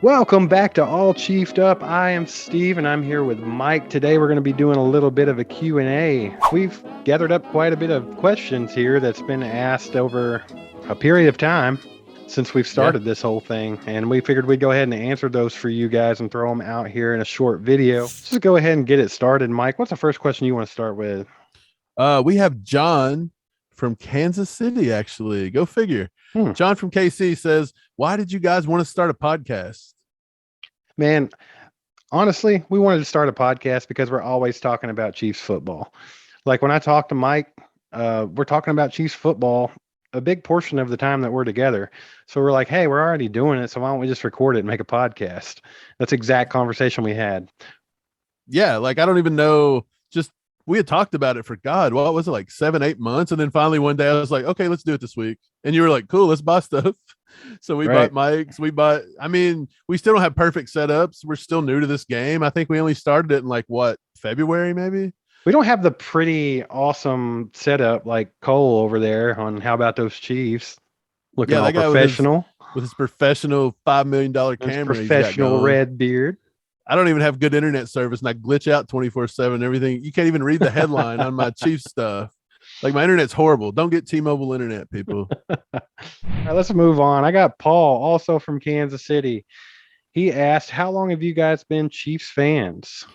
Welcome back to All Chiefed Up. I am Steve and I'm here with Mike. Today we're going to be doing a little bit of a Q&A. We've gathered up quite a bit of questions here that's been asked over a period of time since we've started this whole thing, and we figured we'd go ahead and answer those for you guys and throw them out here in a short video. Just go ahead and get it started. Mike, what's the first question you want to start with? We have John from Kansas City, actually. Go figure. John from KC says, why did you guys want to start a podcast? Man, honestly, we wanted to start a podcast because we're always talking about Chiefs football. Like when I talk to Mike, we're talking about Chiefs football a big portion of the time that we're together. So we're like, hey, we're already doing it. So why don't we just record it and make a podcast? That's the exact conversation we had. Yeah, like I don't even know. Just we had talked about it for God. What was it, like 7-8 months? And then finally one day I was like, okay, let's do it this week. And you were like, cool, let's buy stuff. So we bought mics. We still don't have perfect setups. We're still new to this game. I think we only started it in like February, maybe. We don't have the pretty awesome setup like Cole over there on How About Those Chiefs. Looking all professional. With his professional $5 million camera. Professional red beard. I don't even have good internet service and I glitch out 24/7. Everything. You can't even read the headline on my Chiefs stuff. Like my internet's horrible. Don't get T-Mobile internet, people. All right, let's move on. I got Paul, also from Kansas City. He asked, how long have you guys been Chiefs fans?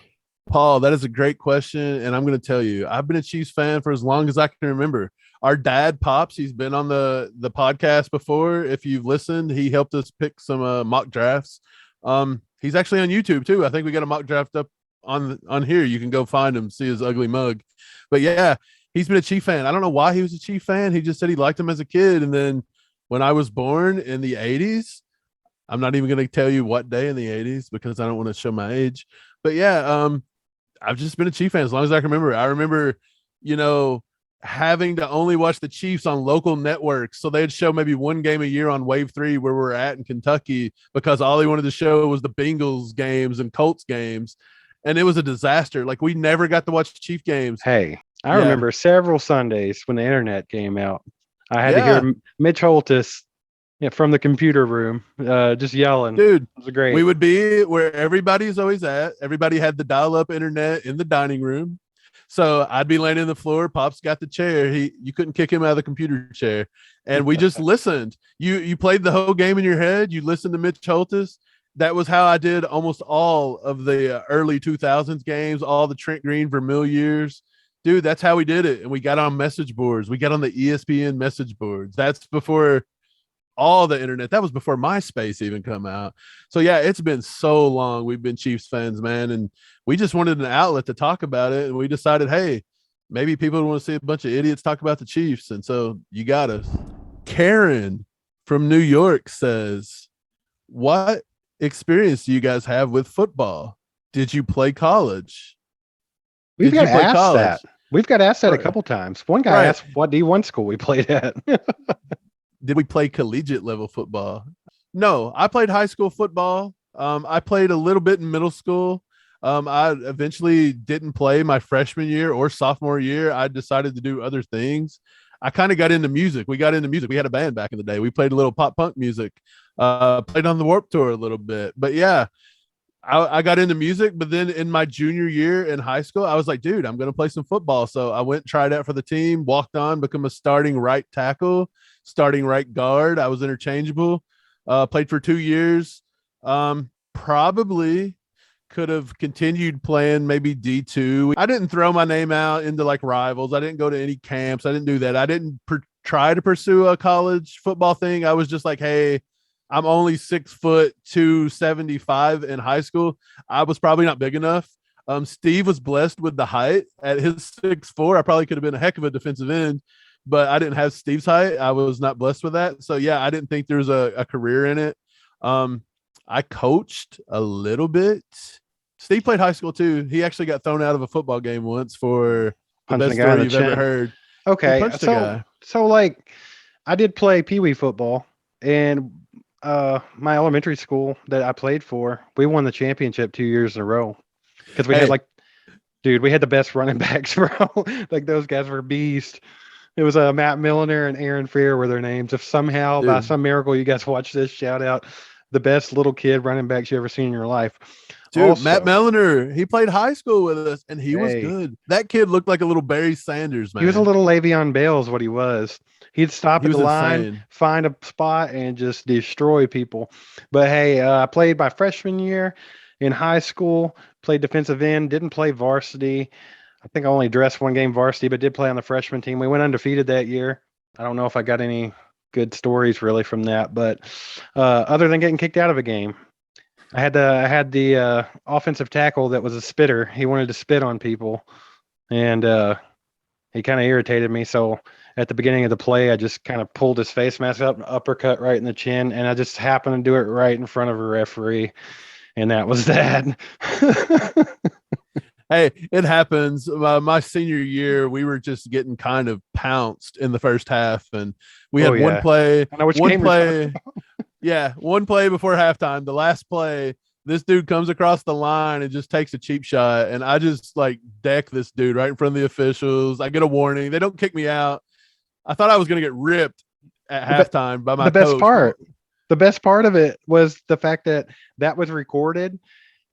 Paul, that is a great question. And I'm going to tell you, I've been a Chiefs fan for as long as I can remember. Our dad, Pops, he's been on the podcast before. If you've listened, he helped us pick some mock drafts. He's actually on YouTube too. I think we got a mock draft up on here. You can go find him, see his ugly mug. But yeah, he's been a Chief fan. I don't know why he was a Chief fan. He just said he liked him as a kid. And then when I was born in the 80s, I'm not even going to tell you what day in the 80s because I don't want to show my age. But yeah, I've just been a Chief fan as long as I can remember. I remember, having to only watch the Chiefs on local networks. So they'd show maybe one game a year on Wave 3 where we're at in Kentucky because all they wanted to show was the Bengals games and Colts games. And it was a disaster. Like we never got to watch Chief games. Hey, I remember several Sundays when the internet came out. I had to hear Mitch Holtis from the computer room just yelling. Dude, it was great. We would be where everybody's always at. Everybody had the dial-up internet in the dining room. So I'd be laying on the floor. Pop's got the chair. You couldn't kick him out of the computer chair. And we just listened. You played the whole game in your head. You listened to Mitch Holtis. That was how I did almost all of the early 2000s games, all the Trent Green Vermeil years. Dude, that's how we did it. And we got on message boards. We got on the ESPN message boards. That's before all the internet. That was before MySpace even come out. So yeah, it's been so long. We've been Chiefs fans, man. And we just wanted an outlet to talk about it. And we decided, hey, maybe people want to see a bunch of idiots talk about the Chiefs. And so you got us. Karen from New York says, what experience do you guys have with football? Did you play college? We've got asked that. We've got asked that a couple times. One guy asked what D1 school we played at. Did we play collegiate level football? No, I played high school football. I played a little bit in middle school. I eventually didn't play my freshman year or sophomore year. I decided to do other things. I kind of got into music. We got into music. We had a band back in the day. We played a little pop punk music, played on the Warped Tour a little bit. But yeah, I got into music. But then in my junior year in high school, I was like, dude, I'm going to play some football. So I went and tried out for the team, walked on, become a starting right tackle, starting right guard. I was interchangeable, played for 2 years. Probably could have continued playing maybe D2. I didn't throw my name out into like rivals. I didn't go to any camps. I didn't do that. I didn't try to pursue a college football thing. I was just like, hey, I'm only 6'2", 275 in high school. I was probably not big enough. Steve was blessed with the height. At his 6'4", I probably could have been a heck of a defensive end, but I didn't have Steve's height. I was not blessed with that. So yeah, I didn't think there was a career in it. I coached a little bit. Steve played high school too. He actually got thrown out of a football game once for the best story you've ever heard. Okay. So like I did play Pee Wee football, and my elementary school that I played for, we won the championship 2 years in a row because we had we had the best running backs, bro. Like those guys were beast. It was Matt Milliner and Aaron Freer were their names. If somehow by some miracle you guys watch this, shout out. the best little kid running backs you ever seen in your life. Dude, Matt Also, Melliner, he played high school with us and he was hey, good. That kid looked like a little Barry Sanders, he was a man. little Le'Veon Bell is what he was. He'd stop He at the was line, insane. find a spot, and just destroy people. But hey, I played my freshman year in high school, played defensive end, didn't play varsity. I think I only dressed one game varsity, but did play on the freshman team. We went undefeated that year. I don't know if I got any good stories really from that, but other than getting kicked out of a game, I had the offensive tackle that was a spitter. He wanted to spit on people, and he kind of irritated me. So at the beginning of the play, I just kind of pulled his face mask up, and uppercut right in the chin, and I just happened to do it right in front of a referee, and that was that. Hey, it happens. My senior year, we were just getting kind of pounced in the first half, and we Oh had one yeah, play, I know which one game you're talking play, yeah, one play before halftime. The last play, this dude comes across the line and just takes a cheap shot, and I just like deck this dude right in front of the officials. I get a warning. They don't kick me out. I thought I was going to get ripped at about. halftime by my The best coach. part, the best part of it was the fact that that was recorded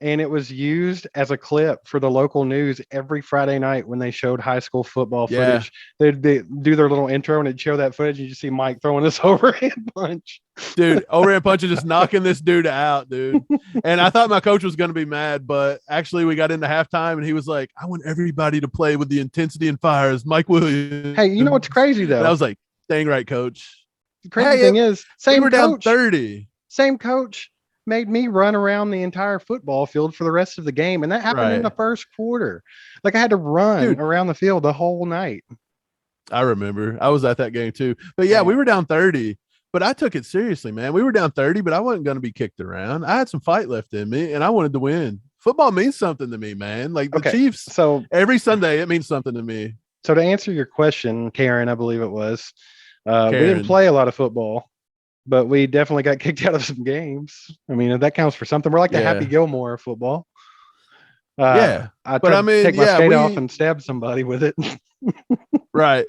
and it was used as a clip for the local news every Friday night when they showed high school football Yeah, footage. They'd do their little intro and it'd show that footage. You just see Mike throwing this overhand punch. dude, overhand punch is just knocking this dude out, dude. And I thought my coach was going to be mad, but actually we got into halftime and he was like, I want everybody to play with the intensity and fire as Mike Williams. Hey, you know what's crazy And I though? was like, dang right, coach. The crazy Hey, thing is, we were down 30. same coach made me run around the entire football field for the rest of the game. And that happened in Right. the first quarter. Like I had to run Dude, around the field the whole night. I remember. I was at that game too. But yeah, we Man. were down 30. But I took it seriously, man. We were down 30, but I wasn't going to be kicked around. I had some fight left in me and I wanted to win. Football means something to me, man. Like the Okay. Chiefs, So every Sunday, it means something to me. So to answer your question, Karen, I believe it was, we didn't Karen. play a lot of football, but we definitely got kicked out of some games. I mean, that counts for something. We're like the Happy Yeah. Gilmore of football. Yeah. I But tried I to mean, take my yeah, skate off we and stab somebody with it. right.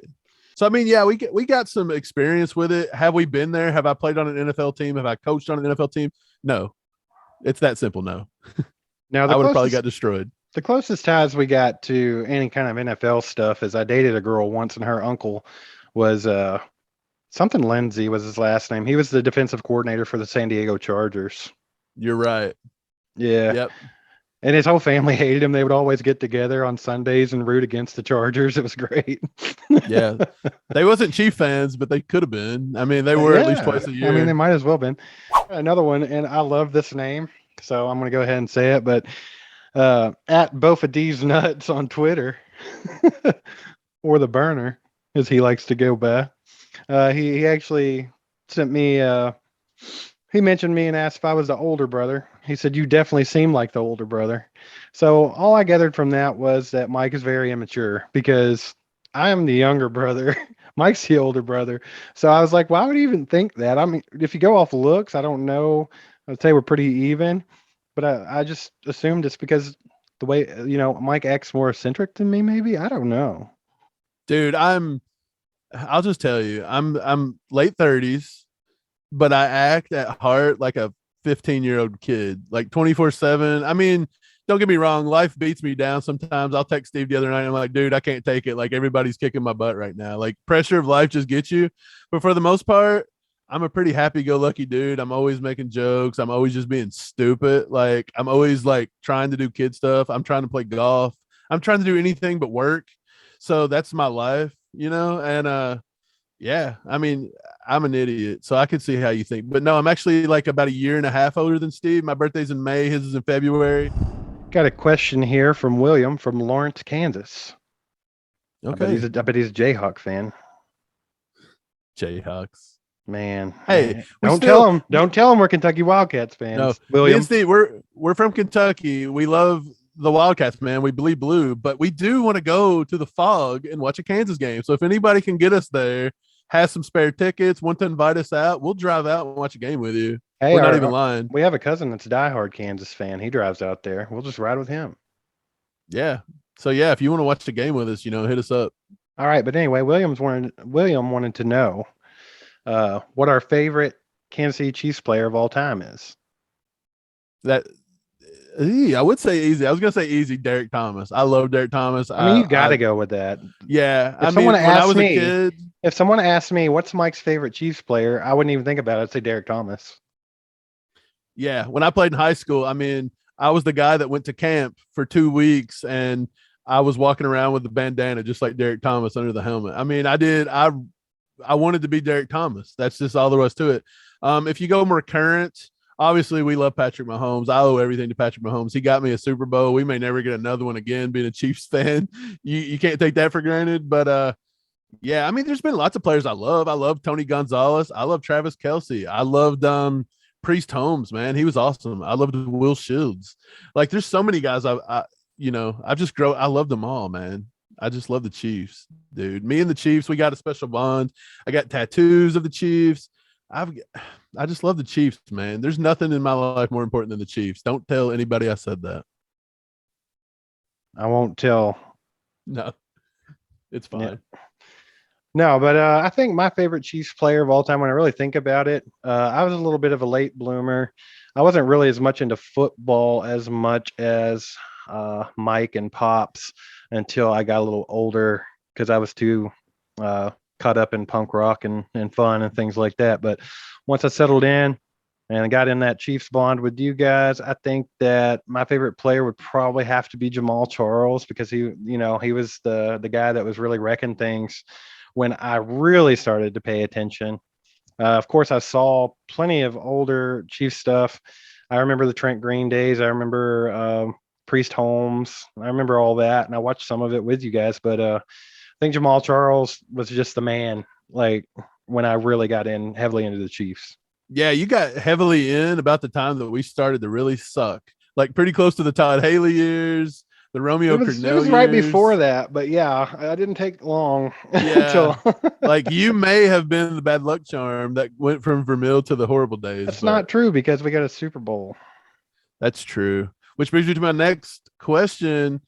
So I mean, yeah, we got some experience with it. Have we been there? Have I played on an NFL team? Have I coached on an NFL team? No. It's that simple. No. Now, I would have probably got destroyed. the closest ties we got to any kind of NFL stuff is I dated a girl once, and her uncle was something Lindsay was his last name. He was the defensive coordinator for the San Diego Chargers. You're right. Yeah. Yep. And his whole family hated him. They would always get together on Sundays and root against the Chargers. It was great. Yeah. They wasn't Chief fans, but they could have been. I mean, they were at least Yeah. twice a I mean, they year. might as well been. Another one, and I love this name, so I'm going to go ahead and say it, but at Bofad's Nuts on Twitter, or the burner, as he likes to go by. He actually sent me he mentioned me and asked if I was the older brother. He said, "You definitely seem like the older brother." So all I gathered from that was that Mike is very immature because I am the younger brother. Mike's the older brother. So I was like, why would he even think that? I mean, if you go off looks, I don't know. I'd say we're pretty even, but I just assumed it's because the way, Mike acts more eccentric than me, maybe. I don't know. Dude, I'll just tell you, I'm late 30s, but I act at heart like a 15-year-old kid, like 24/7. I mean, don't get me wrong, life beats me down sometimes. I'll text Steve the other night and I'm like, dude, I can't take it. Like everybody's kicking my butt right now. Like pressure of life just gets you. But for the most part, I'm a pretty happy-go-lucky dude. I'm always making jokes. I'm always just being stupid. Like I'm always like trying to do kid stuff. I'm trying to play golf. I'm trying to do anything but work. So that's my life, and yeah, I mean, I'm an idiot, so I could see how you think. But no, I'm actually like about a year and a half older than Steve. My birthday's in May, his is in February. Got a question here from William from Lawrence, Kansas. Okay. I bet he's a Jayhawk fan. Jayhawks. Man, Hey, we don't still tell him. Don't tell him we're Kentucky Wildcats no fans, me and William. Steve, we're from Kentucky. We love the Wildcats, man. We bleed blue, but we do want to go to the Fog and watch a Kansas game. So if anybody can get us there, has some spare tickets, want to invite us out, we'll drive out and watch a game with you. Hey, We're not even lying. we have a cousin that's a diehard Kansas fan. He drives out there. We'll just ride with him. Yeah. So yeah, if you want to watch the game with us, hit us up. All right, but anyway, William wanted to know what our favorite Kansas City Chiefs player of all time is? That I would say easy. I was gonna say easy. Derek Thomas. I love Derek Thomas. I mean, you got to go with that. Yeah. If I someone mean, when I asked was a me, kid, if someone asked me what's Mike's favorite Chiefs player, I wouldn't even think about it. I'd say Derek Thomas. yeah, when I played in high school, I mean, I was the guy that went to camp for 2 weeks and I was walking around with the bandana just like Derek Thomas under the helmet. I mean, I wanted to be Derek Thomas. That's just all there was to it. If you go more current, obviously we love Patrick Mahomes. I owe everything to Patrick Mahomes. He got me a Super Bowl. We may never get another one again being a Chiefs fan. You can't take that for granted. But yeah, I mean, there's been lots of players I love. I love Tony Gonzalez. I love Travis Kelce. I loved Priest Holmes, man. He was awesome. I loved Will Shields. Like, there's so many guys I've just grown. I love them all, man. I just love the Chiefs, dude. Me and the Chiefs, we got a special bond. I got tattoos of the Chiefs. I just love the Chiefs, man. There's nothing in my life more important than the Chiefs. Don't tell anybody I said that. I won't tell. No, it's fine. Yeah. No, but I think my favorite Chiefs player of all time, when I really think about it, I was a little bit of a late bloomer. I wasn't really as much into football as much as Mike and Pops until I got a little older because I was too caught up in punk rock and fun and things like that. But once I settled in and I got in that Chiefs bond with you guys, I think that my favorite player would probably have to be Jamal Charles because he was the guy that was really wrecking things when I really started to pay attention. Of course, I saw plenty of older Chiefs stuff. I remember the Trent Green days. I remember Priest Holmes. I remember all that, and I watched some of it with you guys. But I think Jamal Charles was just the man. Like when I really got in heavily into the Chiefs. Yeah, you got heavily in about the time that we started to really suck. Like pretty close to the Todd Haley years, the Romeo Cornell It was right years. before that, but yeah, I didn't take long Yeah. until Like you may have been the bad luck charm that went from Vermeil to the horrible days. That's not true because we got a Super Bowl. That's true. Which brings me to my next question.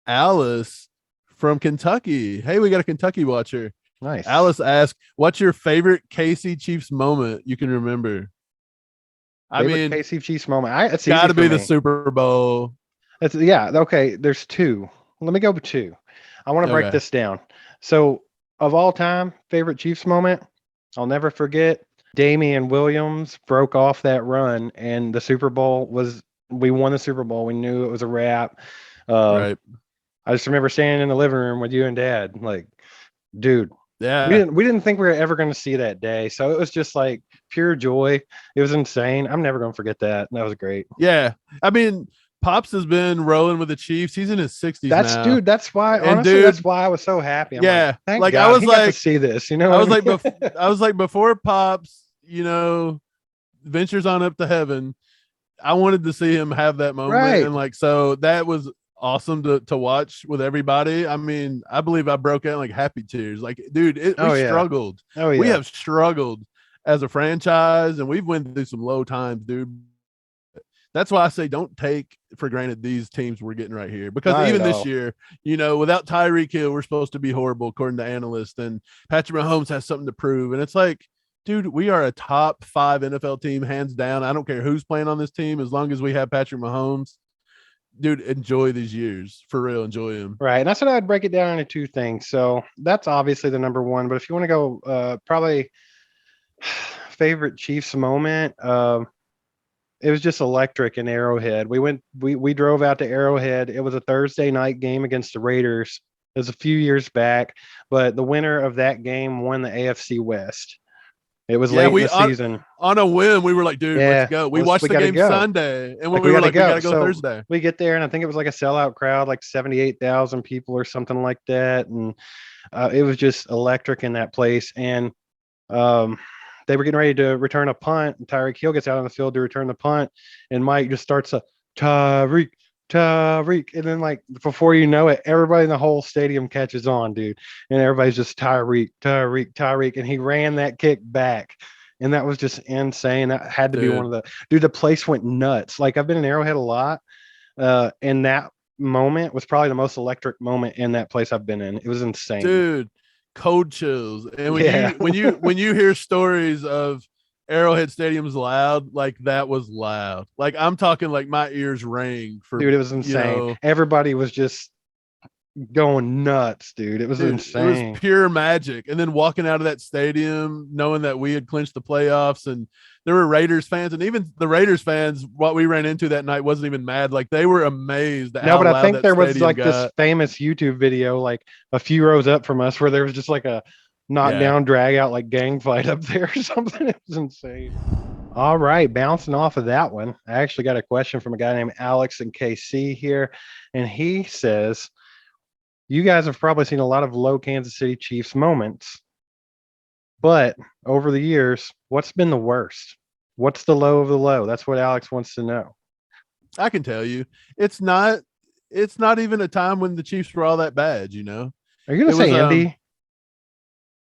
Alice from Kentucky. Hey, we got a Kentucky watcher. Nice. Alice asked, what's your favorite KC Chiefs moment you can remember? I mean, KC Chiefs moment. It's got to be the Super Bowl. Okay. There's two. Let me go with two. I want to break this down. So, of all time, favorite Chiefs moment, I'll never forget. Damian Williams broke off that run, and the Super Bowl we won the Super Bowl. We knew it was a wrap. Right. I just remember standing in the living room with you and Dad, like, dude. Yeah. We didn't think we were ever going to see that day. So it was just like pure joy. It was insane. I'm never going to forget that. That was great. Yeah. I mean, Pops has been rolling with the Chiefs. He's in his 60s now. Dude, that's why, honestly, that's why I was so happy. I'm yeah. Like God, I was like, to see this, I was like, before Pops, ventures on up to heaven, I wanted to see him have that moment. Right. And like, so that was awesome to watch with everybody. I mean, I believe I broke out like happy tears. Like, dude, we struggled. Oh, yeah. We have struggled as a franchise, and we've went through some low times, dude. That's why I say don't take for granted these teams we're getting right here. Because even this year, without Tyreek Hill, we're supposed to be horrible according to analysts, and Patrick Mahomes has something to prove. And it's like, dude, we are a top 5 NFL team, hands down. I don't care who's playing on this team as long as we have Patrick Mahomes. Dude, enjoy these years. For real, enjoy them. Right. And I said I'd break it down into two things. So that's obviously the number one. But if you want to go probably favorite Chiefs moment, it was just electric in Arrowhead. We drove out to Arrowhead. It was a Thursday night game against the Raiders. It was a few years back, but the winner of that game won the AFC West. It was late in the season. On a whim, we were like, dude, let's go. We watched the game Sunday, and we were like, we got to go Thursday. We get there, and I think it was like a sellout crowd, like 78,000 people or something like that. And it was just electric in that place. And they were getting ready to return a punt. And Tyreek Hill gets out on the field to return the punt, and Mike just starts a Tyreek. And then, like, before you know it, everybody in the whole stadium catches on, dude. And everybody's just Tyreek. And he ran that kick back. And that was just insane. That had to be one of the place went nuts. Like, I've been in Arrowhead a lot. And that moment was probably the most electric moment in that place I've been in. It was insane. Dude, cold chills. And when you hear stories of Arrowhead Stadium's loud, like that was loud. Like I'm talking like my ears rang for, Dude, it was insane. Everybody was just going nuts, dude. It was dude, it was insane. pure magic. And then walking out of that stadium, knowing that we had clinched the playoffs, and there were Raiders fans, and even the Raiders fans, what we ran into that night wasn't even mad. Like they were amazed at No, how but I loud think that there was stadium like this got. famous YouTube video, like a few rows up from us, where there was just like a Yeah. knockdown, drag out, like gang fight up there or something. It was insane. All right, bouncing off of that one, I actually got a question from a guy named Alex in KC here, and he says, "You guys have probably seen a lot of low Kansas City Chiefs moments, but over the years, what's been the worst? What's the low of the low?" That's what Alex wants to know. I can tell you, it's not even a time when the Chiefs were all that bad, you know. Are you It gonna was say Indy?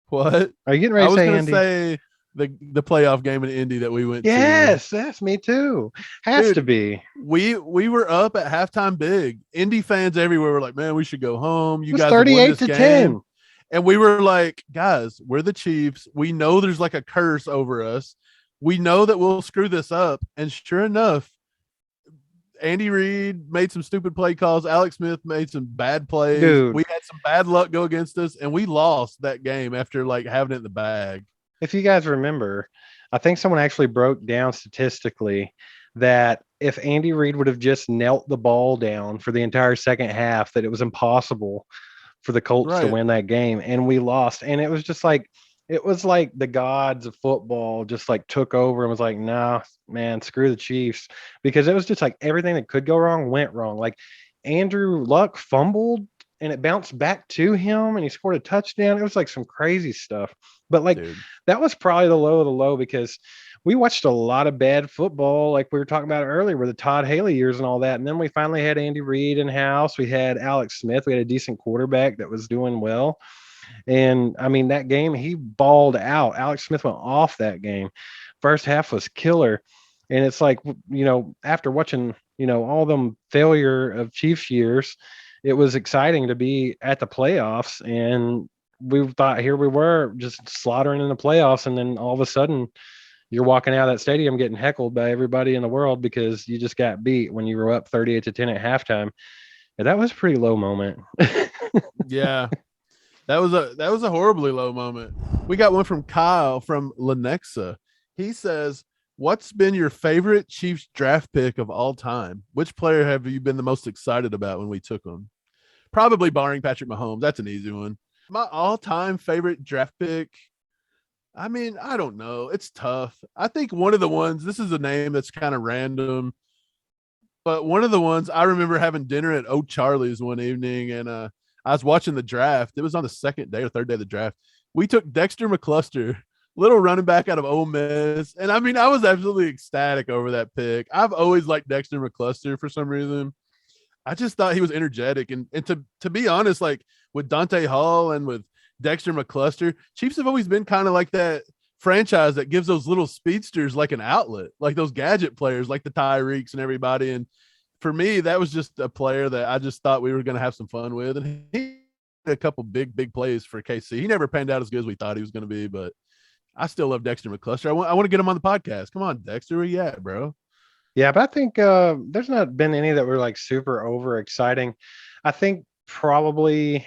what? Are you getting I ready to was say gonna Indy? say the playoff game in Indy that we went to. Yes, that's me too. Has to Dude, be. we were up at halftime big. Indy fans everywhere were like, "Man, we should go home. It You was guys have won 38 this to game." 10. And we were like, "Guys, we're the Chiefs. We know there's like a curse over us. We know that we'll screw this up." And sure enough, Andy Reid made some stupid play calls. Alex Smith made some bad plays. Dude, We had some bad luck go against us, and we lost that game after like having it in the bag. if you guys remember, I think someone actually broke down statistically that if Andy Reid would have just knelt the ball down for the entire second half, that it was impossible for the Colts to Right, win that game, and we lost. And it was just like it was like the gods of football just like took over and was like, "Nah, man, screw the Chiefs," because it was just like everything that could go wrong went wrong. Like Andrew Luck fumbled and it bounced back to him and he scored a touchdown. It was like some crazy stuff. But like dude. that was probably the low of the low because we watched a lot of bad football, like we were talking about earlier, with the Todd Haley years and all that. And then we finally had Andy Reid in house. We had Alex Smith. We had a decent quarterback that was doing well. And I mean, that game, he balled out. Alex Smith went off that game. First half was killer. And it's like, after watching, all them failure of Chiefs years, it was exciting to be at the playoffs. And we thought here we were just slaughtering in the playoffs. And then all of a sudden, you're walking out of that stadium getting heckled by everybody in the world because you just got beat when you were up 38 to 10 at halftime. And that was a pretty low moment. Yeah, that was a horribly low moment. We got one from Kyle from Lenexa. He says, "What's been your favorite Chiefs draft pick of all time? Which player have you been the most excited about when we took him?" Probably barring Patrick Mahomes. That's an easy one. My all-time favorite draft pick. I mean, I don't know. It's tough. I think one of the ones. This is a name that's kind of random, but one of the ones I remember having dinner at O'Charlie's one evening, and I was watching the draft. It was on the second day or third day of the draft. We took Dexter McCluster, little running back out of Ole Miss, and I mean, I was absolutely ecstatic over that pick. I've always liked Dexter McCluster for some reason. I just thought he was energetic, and to be honest, like with Dante Hall and with Dexter McCluster, Chiefs have always been kind of like that franchise that gives those little speedsters like an outlet, like those gadget players, like the Tyreeks and everybody. And for me, that was just a player that I just thought we were going to have some fun with. And he had a couple big plays for KC. He never panned out as good as we thought he was going to be, but I still love Dexter McCluster. I want to get him on the podcast. Come on, Dexter, where you at, bro? Yeah, but I think there's not been any that were like super over exciting. I think probably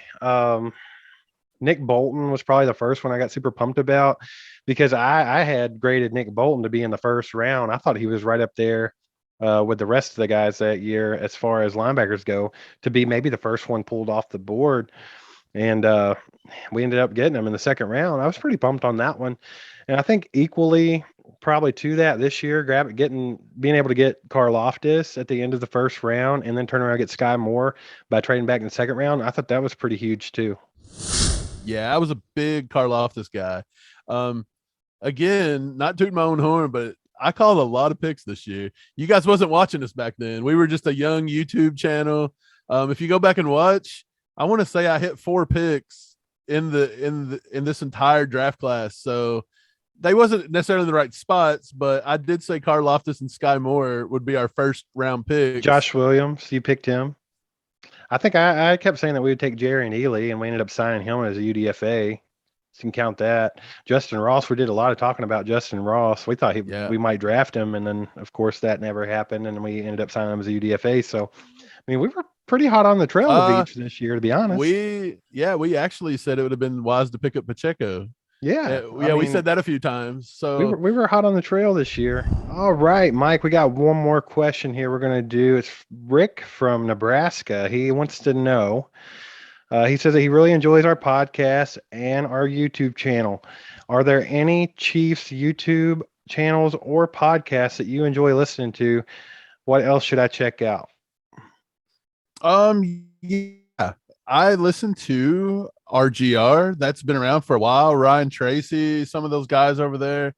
Nick Bolton was probably the first one I got super pumped about because I had graded Nick Bolton to be in the first round. I thought he was right up there with the rest of the guys that year as far as linebackers go to be maybe the first one pulled off the board. And we ended up getting him in the second round. I was pretty pumped on that one. And I think equally probably to that this year, being able to get Karlaftis at the end of the first round and then turn around and get Sky Moore by trading back in the second round. I thought that was pretty huge too. Yeah, I was a big Karlaftis guy. Again, not tooting my own horn, but I called a lot of picks this year. You guys wasn't watching us back then. We were just a young YouTube channel. If you go back and watch, I want to say I hit 4 picks in this entire draft class. So they wasn't necessarily in the right spots, but I did say Karlaftis and Sky Moore would be our first round picks. Josh Williams, you picked him. I think I kept saying that we would take Jerry and Ely, and we ended up signing him as a UDFA. You can count that. Justin Ross, we did a lot of talking about Justin Ross. We thought Yeah. we might draft him, and then of course that never happened, and we ended up signing him as a UDFA. So, I mean, we were pretty hot on the trail of Uh, each this year, to be honest. we actually said it would have been wise to pick up Pacheco. Yeah, I Yeah, we mean, said that a few times. we So were hot on the trail this year. All right, Mike, we got one more question here. We're gonna do. It's Rick from Nebraska. He wants to know. He says that he really enjoys our podcast and our YouTube channel. Are there any Chiefs YouTube channels or podcasts that you enjoy listening to? What else should I check out? yeah, I listen to RGR. That's been around for a while. Ryan Tracy, some of those guys over there.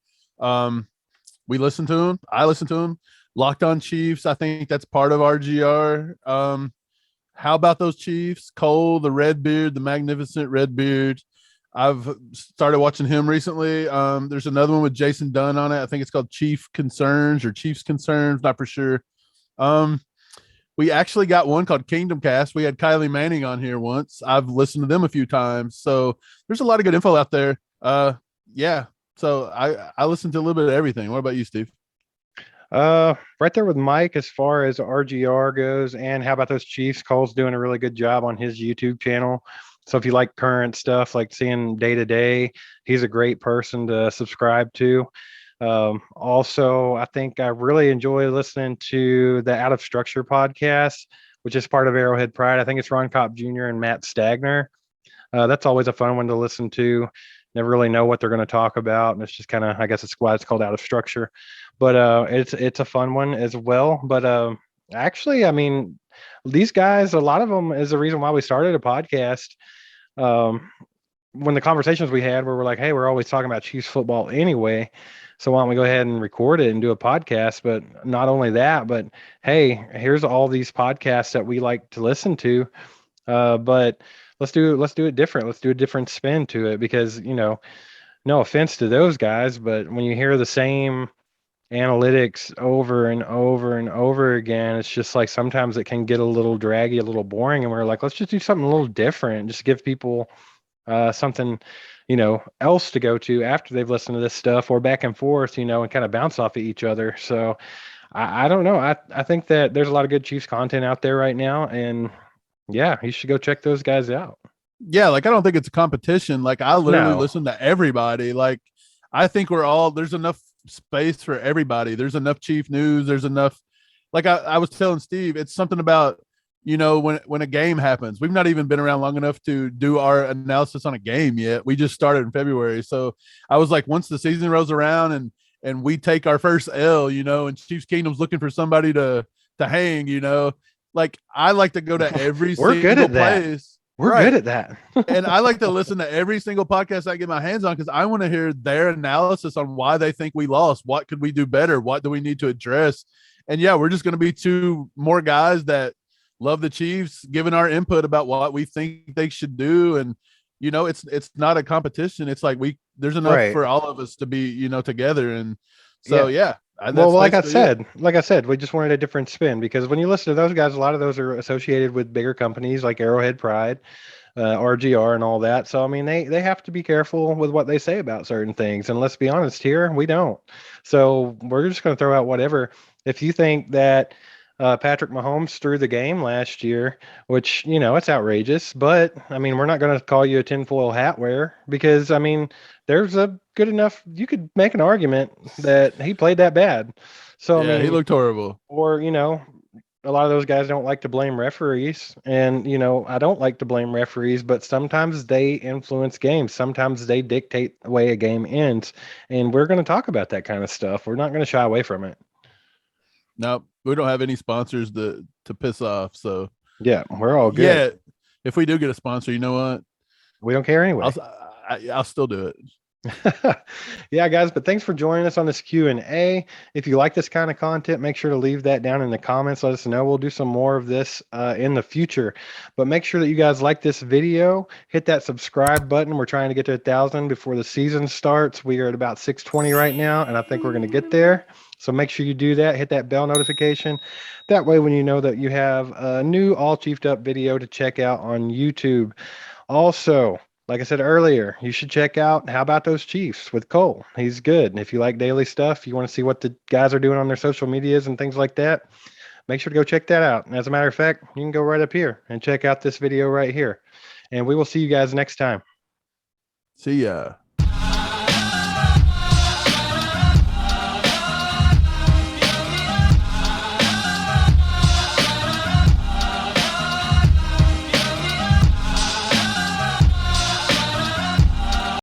We listen to them. I listen to them. Locked on Chiefs. I think that's part of RGR. How about those Chiefs? Cole, the Redbeard, the magnificent Redbeard. I've started watching him recently. There's another one with Jason Dunn on it. I think it's called Chief Concerns or Chiefs Concerns. Not for sure. We actually got one called Kingdom Cast. We had Kylie Manning on here once. I've listened to them a few times. So there's a lot of good info out there. Yeah. So I listen to a little bit of everything. What about you, Steve? Right there with Mike as far as RGR goes, and how about those Chiefs? Cole's doing a really good job on his YouTube channel. So if you like current stuff, like seeing day to day, he's a great person to subscribe to. Also, I think I really enjoy listening to the Out of Structure podcast, which is part of Arrowhead Pride. I think it's Ron Kopp Jr. and Matt Stagner. That's always a fun one to listen to. Never really know what they're going to talk about, and it's just kind of, I guess it's why it's called Out of Structure. But it's a fun one as well. But actually, I mean, these guys, a lot of them is the reason why we started a podcast. Um, when the conversations we had where we're like, hey, we're always talking about Chiefs football anyway, so why don't we go ahead and record it and do a podcast? But not only that, but hey, here's all these podcasts that we like to listen to. But let's do it different. Let's do a different spin to it, because no offense to those guys, but when you hear the same analytics over and over and over again, it's just like sometimes it can get a little draggy, a little boring, and we're like, let's just do something a little different, just give people something else to go to after they've listened to this stuff, or back and forth, and kind of bounce off of each other. So I don't know. I think that there's a lot of good Chiefs content out there right now, and yeah, you should go check those guys out. Yeah, like I don't think it's a competition. Like I literally No. listen to everybody. Like I think there's enough space for everybody. There's enough Chief news. There's enough. Like I was telling Steve, it's something about when a game happens. We've not even been around long enough to do our analysis on a game yet. We just started in February, so I was like, once the season rolls around and we take our first L, and Chiefs Kingdom's looking for somebody to hang, like I like to go to every We're good single at that. place. We're Right. good at that. And I like to listen to every single podcast I get my hands on, because I want to hear their analysis on why they think we lost. What could we do better? What do we need to address? And yeah, we're just going to be two more guys that love the Chiefs, giving our input about what we think they should do. And it's not a competition. It's like there's enough Right. for all of us to be together. And so yeah. Well, like I it. said, we just wanted a different spin, because when you listen to those guys, a lot of those are associated with bigger companies like Arrowhead Pride, RGR, and all that. So I mean, they have to be careful with what they say about certain things. And let's be honest, here we don't. So we're just going to throw out whatever. If you think that Patrick Mahomes threw the game last year, which it's outrageous, but I mean, we're not going to call you a tinfoil hat wearer, because I mean, there's a good enough, you could make an argument that he played that bad. So Yeah, I mean, he looked horrible. or a lot of those guys don't like to blame referees, and I don't like to blame referees, but sometimes they influence games. Sometimes they dictate the way a game ends, and we're going to talk about that kind of stuff. We're not going to shy away from it. No, we don't have any sponsors to piss off. So Yeah, we're all good. yeah, if we do get a sponsor, you know what? We don't care anyway. I'll still do it. Yeah, guys, but thanks for joining us on this Q&A. If you like this kind of content, make sure to leave that down in the comments. Let us know. We'll do some more of this in the future. But make sure that you guys like this video. Hit that subscribe button. We're trying to get to 1,000 before the season starts. We are at about 620 right now, and I think we're going to get there. So make sure you do that. Hit that bell notification. That way, when you know that you have a new All Chiefed Up video to check out on YouTube. Also, like I said earlier, you should check out How About Those Chiefs with Cole. He's good. And if you like daily stuff, you want to see what the guys are doing on their social medias and things like that, make sure to go check that out. And as a matter of fact, you can go right up here and check out this video right here. And we will see you guys next time. See ya.